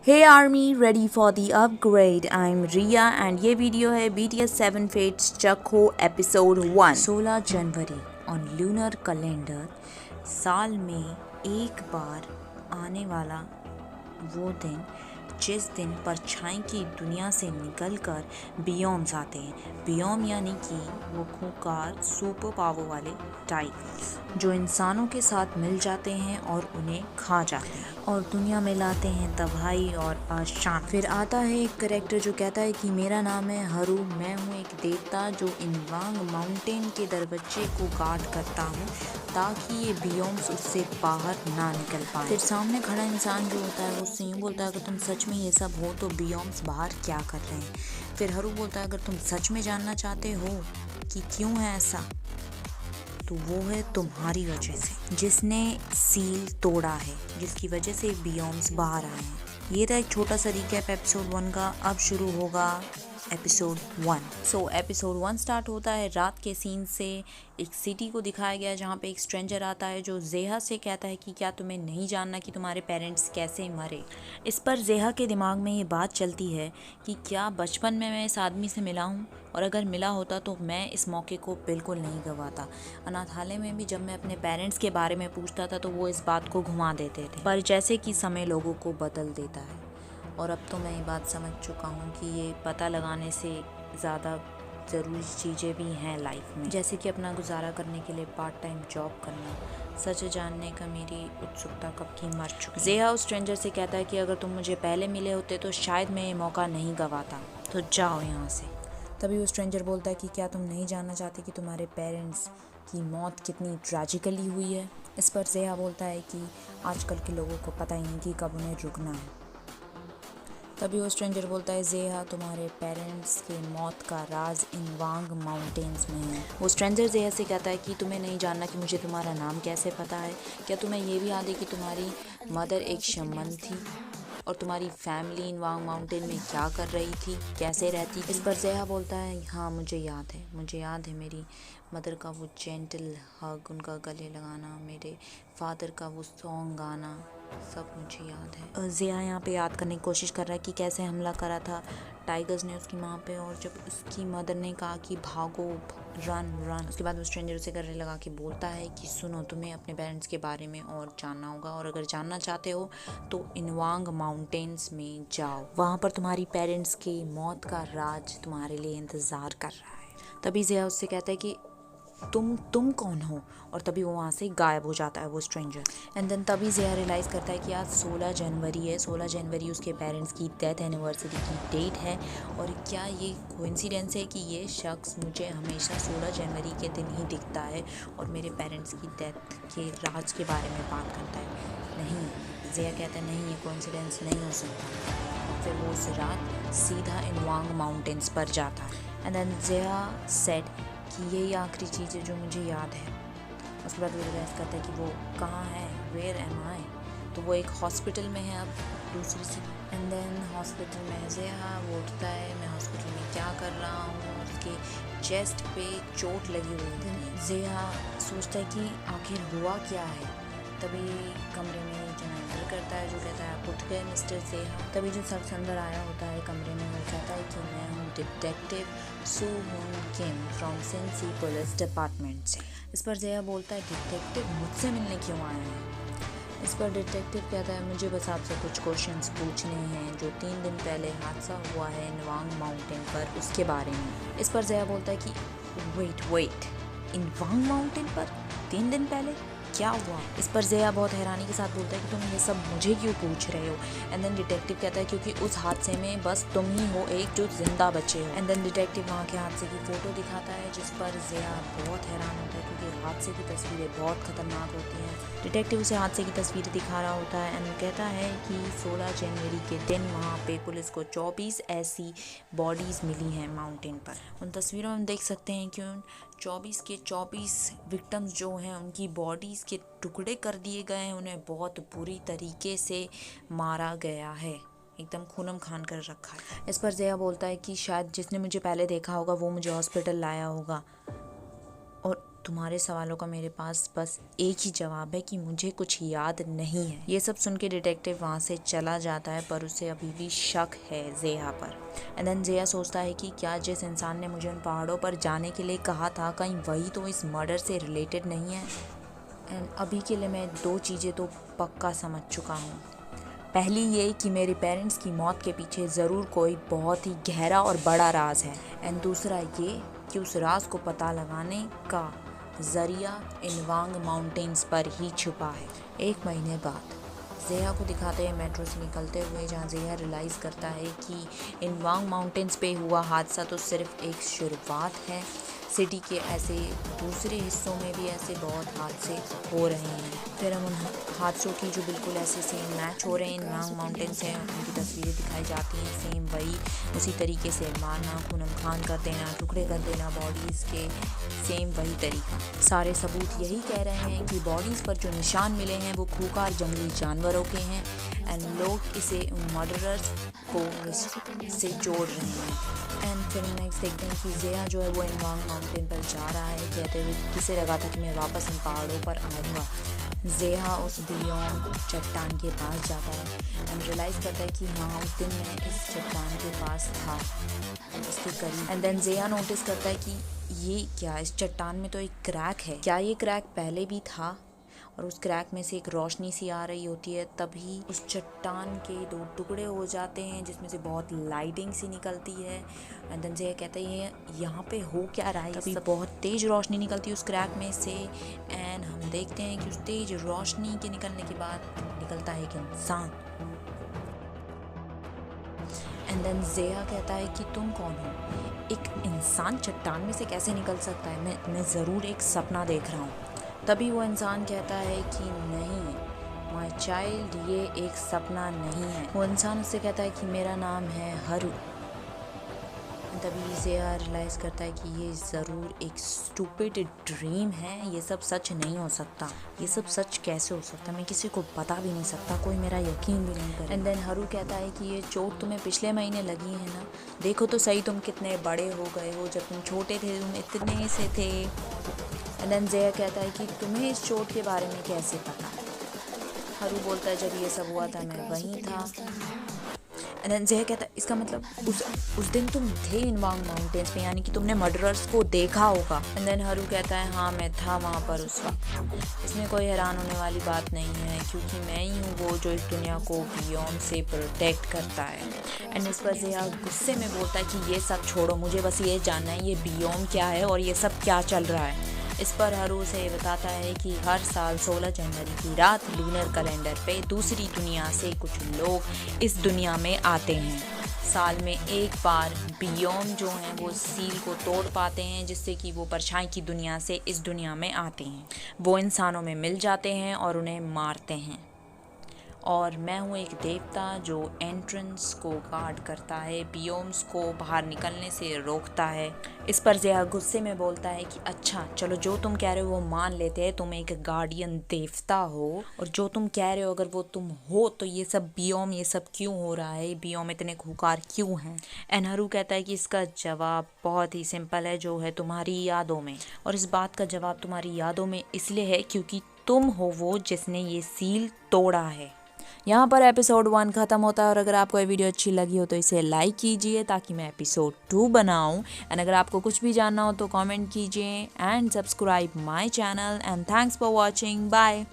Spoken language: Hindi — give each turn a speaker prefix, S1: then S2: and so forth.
S1: Hey Army, ready for the upgrade. I'm Riya and ये वीडियो है BTS 7 Fates चक हो episode 1। 16 January on lunar calendar, साल में एक बार आने वाला वो दिन जिस दिन परछाई की दुनिया से निकलकर बियोम्स आते हैं। बियोम यानी कि वो खूंखार सुपर पावर वाले टाइगर्स जो इंसानों के साथ मिल जाते हैं और उन्हें खा जाते हैं और दुनिया में लाते हैं तबाही और अशांति। फिर आता है एक करेक्टर जो कहता है कि मेरा नाम है हरू, मैं हूँ एक देवता जो इनवांग माउंटेन के दरवाजे को गार्ड करता हूँ ताकि ये बियोम्स उससे बाहर ना निकल पाए। फिर सामने खड़ा इंसान जो होता है वो उससे यूँ बोलता है अगर तुम सच में ये सब हो तो बियोम्स बाहर क्या कर रहे हैं। फिर हरू बोलता है अगर तुम सच में जानना चाहते हो कि क्यों है ऐसा तो वो है तुम्हारी वजह से, जिसने सील तोड़ा है, जिसकी वजह से बियोम्स बाहर आए हैं। ये था एक छोटा सा रिकैप एपिसोड 1 का। अब शुरू होगा एपिसोड 1। एपिसोड 1 स्टार्ट होता है रात के सीन से। एक सिटी को दिखाया गया है जहाँ पे एक स्ट्रेंजर आता है जो जेहा से कहता है कि क्या तुम्हें नहीं जानना कि तुम्हारे पेरेंट्स कैसे मरे। इस पर जेहा के दिमाग में ये बात चलती है कि क्या बचपन में मैं इस आदमी से मिला हूँ, और अगर मिला होता तो मैं इस मौके को बिल्कुल नहीं गंवाता। अनाथालय में भी जब मैं अपने पेरेंट्स के बारे में पूछता था तो वो इस बात को घुमा देते थे, पर जैसे कि समय लोगों को बदल देता है और अब तो मैं ये बात समझ चुका हूँ कि ये पता लगाने से ज़्यादा ज़रूरी चीज़ें भी हैं लाइफ में, जैसे कि अपना गुजारा करने के लिए पार्ट टाइम जॉब करना। सच जानने का मेरी उत्सुकता कब की मर चुकी। जेहा उस स्ट्रेंजर से कहता है कि अगर तुम मुझे पहले मिले होते तो शायद मैं ये मौका नहीं गंवाता, तो जाओ यहाँ से। तभी वो स्ट्रेंजर बोलता है कि क्या तुम नहीं जानना चाहते कि तुम्हारे पेरेंट्स की मौत कितनी ट्रेजिकली हुई है। इस पर जेहा बोलता है कि आजकल के लोगों को पता ही नहीं कि कब उन्हें रुकना है। तभी वो स्ट्रेंजर बोलता है जेहा तुम्हारे पेरेंट्स के मौत का राज इनवांग माउंटेन्स में है। वो स्ट्रेंजर जेहा से कहता है कि तुम्हें नहीं जानना कि मुझे तुम्हारा नाम कैसे पता है, क्या तुम्हें ये भी याद है कि तुम्हारी मदर एक शमन थी और तुम्हारी फैमिली इनवांग माउंटेन में क्या कर रही थी, कैसे रहती थी। इस पर जेहा बोलता है हाँ मुझे याद है मेरी मदर का वो जेंटल हग, उनका गले लगाना, मेरे फादर का वो सॉन्ग गाना, सब मुझे याद है। ज़िया यहाँ पे याद करने की कोशिश कर रहा है कि कैसे हमला करा था टाइगर्स ने उसकी माँ पे, और जब उसकी मदर ने कहा कि भागो, रन, उसके बाद वो स्ट्रेंजर उसे गले लगा के बोलता है कि सुनो तुम्हें अपने पेरेंट्स के बारे में और जानना होगा, और अगर जानना चाहते हो तो इनवांग माउंटेन्स में जाओ, वहाँ पर तुम्हारी पेरेंट्स की मौत का राज तुम्हारे लिए इंतज़ार कर रहा है। तभी ज़िया उससे कहता है कि तुम कौन हो, और तभी वो वहाँ से गायब हो जाता है वो स्ट्रेंजर। एंड देन तभी ज़िया रियलाइज़ करता है कि आज 16 जनवरी है, 16 जनवरी उसके पेरेंट्स की डेथ एनिवर्सरी की डेट है, और क्या ये कोइंसिडेंस है कि ये शख्स मुझे हमेशा 16 जनवरी के दिन ही दिखता है और मेरे पेरेंट्स की डेथ के राज के बारे में बात करता है। नहीं, ज़िया कहता है नहीं, ये कोइंसिडेंस नहीं हो सकता। फिर वो उस रात सीधा इनवांग माउंटेन्स पर जाता है। एंड देन ज़िया सेड कि यही आखिरी चीज़ है जो मुझे याद है। उसके बाद वो रियलाइज़ करता है कि वो कहाँ है, वेयर एम आई। तो वो एक हॉस्पिटल में है अब, दूसरी सी। एंड देन हॉस्पिटल में ज़िया वो उठता है, मैं हॉस्पिटल में क्या कर रहा हूँ, उसके चेस्ट पे चोट लगी हुई थी। ज़िया सोचता है कि आखिर हुआ क्या है। तभी कमरे में जन एंटर करता है जो कहता है आप उठ गए मिस्टर ज़िया। तभी जो शख्स अंदर आया होता है कमरे में वो कहता है कि मैं हूँ डिटेक्टिव सू हुन किम फ्रॉम सिंसी पुलिस डिपार्टमेंट से। इस पर ज़िया बोलता है डिटेक्टिव मुझसे मिलने क्यों आया है। इस पर डिटेक्टिव कहता है मुझे बस आपसे कुछ क्वेश्चंस पूछने हैं जो 3 दिन पहले हादसा हुआ है इनवांग माउंटेन पर, उसके बारे में। इस पर ज़िया बोलता है कि वेट इनवांग माउंटेन पर 3 दिन पहले क्या हुआ। इस पर ज़िया बहुत हैरानी के साथ बोलता है कि तुम ये सब मुझे क्यों पूछ रहे हो। एंड देन डिटेक्टिव कहता है क्योंकि उस हादसे में बस तुम ही हो एक जो जिंदा बचे हो। एंड देन डिटेक्टिव वहाँ के हादसे की फ़ोटो दिखाता है जिस पर ज़िया बहुत हैरान होता है क्योंकि हादसे की तस्वीरें बहुत ख़तरनाक होती हैं। डिटेक्टिव उसे हादसे की तस्वीरें दिखा रहा होता है एंड कहता है कि 16 जनवरी के दिन वहाँ पे पुलिस को 24 ऐसी बॉडीज़ मिली हैं माउंटेन पर। उन तस्वीरों में हम देख सकते हैं कि उन 24 के 24 विक्टिम्स जो हैं उनकी बॉडीज़ के टुकड़े कर दिए गए हैं, उन्हें बहुत बुरी तरीके से मारा गया है, एकदम खूनम खान कर रखा है। इस पर ज़िया बोलता है कि शायद जिसने मुझे पहले देखा होगा वो मुझे हॉस्पिटल लाया होगा, और तुम्हारे सवालों का मेरे पास बस एक ही जवाब है कि मुझे कुछ याद नहीं है। ये सब सुन के डिटेक्टिव वहाँ से चला जाता है, पर उसे अभी भी शक है ज़ेहा पर। एंड देन ज़ेहा सोचता है कि क्या जिस इंसान ने मुझे उन पहाड़ों पर जाने के लिए कहा था, कहीं वही तो इस मर्डर से रिलेटेड नहीं है। एंड अभी के लिए मैं 2 चीज़ें तो पक्का समझ चुका हूँ। पहली ये कि मेरे पेरेंट्स की मौत के पीछे ज़रूर कोई बहुत ही गहरा और बड़ा राज है। एंड दूसरा ये कि उस राज को पता लगाने का ज़रिया इनवांग माउंटेन्स पर ही छुपा है। 1 महीने बाद ज़ेहा को दिखाते हैं मेट्रो से निकलते हुए, जहाँ ज़ेहा रियलाइज़ करता है कि इनवांग माउंटेन्स पे हुआ हादसा तो सिर्फ एक शुरुआत है। सिटी के ऐसे दूसरे हिस्सों में भी ऐसे बहुत हादसे हो रहे हैं। फिर हम उन हादसों की जो बिल्कुल ऐसे सेम मैच हो रहे हैं इनवांग माउंटेन्स हैं, उनकी तस्वीरें दिखाई जाती हैं। सेम वही उसी तरीके से मारना, खून खान कर देना, टुकड़े कर देना बॉडीज़ के, सेम वही तरीका। सारे सबूत यही कह रहे हैं कि बॉडीज़ पर जो निशान मिले हैं वो खूंखार जंगली जानवरों के हैं। एंड लोग इसे उन मर्डरर्स को से जोड़ रहे हैं। एंड फिर नेक्स्ट देखते हैं कि ज़ेहा जो है वो इनवांग माउंटेन पर जा रहा है, कहते हुए किसे लगा था कि मैं वापस इन पहाड़ों पर आऊँगा। ज़ेहा उस बियॉन्ड चट्टान के पास जाता है एंड रियलाइज़ करता है कि हाँ, उस दिन मैं इस चट्टान के पास था, इसके करीब। एंड देन ज़ेहा नोटिस करता है कि ये क्या, इस चट्टान में तो एक क्रैक है। क्या ये क्रैक पहले भी था? और उस क्रैक में से एक रोशनी सी आ रही होती है। तभी उस चट्टान के 2 टुकड़े हो जाते हैं, जिसमें से बहुत लाइटिंग सी निकलती है। एंड देन ज़ेहा कहता है ये यहाँ पे हो क्या रहा है। तभी बहुत तेज़ रोशनी निकलती है उस क्रैक में से। एंड हम देखते हैं कि उस तेज़ रोशनी के निकलने के बाद निकलता है एक इंसान। एंड देन ज़ेहा कहता है कि तुम कौन हो? एक इंसान चट्टान में से कैसे निकल सकता है? मैं ज़रूर एक सपना देख रहा हूँ। तभी वो इंसान कहता है कि नहीं माय चाइल्ड, ये एक सपना नहीं है। वो इंसान उससे कहता है कि मेरा नाम है हरू। तभी ज़ेहा रियलाइज़ करता है कि ये ज़रूर एक स्टूपिड ड्रीम है, ये सब सच नहीं हो सकता। ये सब सच कैसे हो सकता? मैं किसी को बता भी नहीं सकता, कोई मेरा यकीन भी नहीं करे। एंड देन हरू कहता है कि ये चोट तुम्हें पिछले महीने लगी है ना, देखो तो सही तुम कितने बड़े हो गए हो। जब तुम छोटे थे तुम इतने से थे। एंड देन ज़ेहा कहता है कि तुम्हें इस चोट के बारे में कैसे पता? हरू बोलता है जब ये सब हुआ था मैं वहीं था। एंड देन ज़ेहा कहता है इसका मतलब उस दिन तुम थे इनवांग माउंटेन्स में, यानी कि तुमने मर्डरर्स को देखा होगा। एंड देन हरू कहता है हाँ मैं था वहाँ पर उस वक्त। इसमें कोई हैरान होने वाली बात नहीं है, क्योंकि मैं ही हूँ वो जो इस दुनिया को बियॉन्ड से प्रोटेक्ट करता है। एंड इस पर ज़ेहा गुस्से में बोलता है कि ये सब छोड़ो, मुझे बस ये जानना है ये बियॉन्ड क्या है और ये सब क्या चल रहा है। इस पर हरू से बताता है कि हर साल 16 जनवरी की रात लूनर कैलेंडर पे दूसरी दुनिया से कुछ लोग इस दुनिया में आते हैं। साल में एक बार बियॉन्ड जो हैं वो सील को तोड़ पाते हैं, जिससे कि वो परछाई की दुनिया से इस दुनिया में आते हैं। वो इंसानों में मिल जाते हैं और उन्हें मारते हैं। और मैं हूँ एक देवता जो एंट्रेंस को गार्ड करता है, बियोम्स को बाहर निकलने से रोकता है। इस पर ज़ेहा गुस्से में बोलता है कि अच्छा चलो, जो तुम कह रहे हो वो मान लेते हैं, तुम एक गार्डियन देवता हो, और जो तुम कह रहे हो अगर वो तुम हो तो ये सब बियोम ये सब क्यों हो रहा है, बियोम इतने खूंखार क्यों हैं? एंड हरू कहता है कि इसका जवाब बहुत ही सिंपल है, जो है तुम्हारी यादों में। और इस बात का जवाब तुम्हारी यादों में इसलिए है क्योंकि तुम हो वो जिसने ये सील तोड़ा है। यहाँ पर एपिसोड 1 ख़त्म होता है। और अगर आपको ये वीडियो अच्छी लगी हो तो इसे लाइक कीजिए ताकि मैं एपिसोड 2 बनाऊँ। एंड अगर आपको कुछ भी जानना हो तो कमेंट कीजिए and subscribe my channel. And thanks for watching. Bye.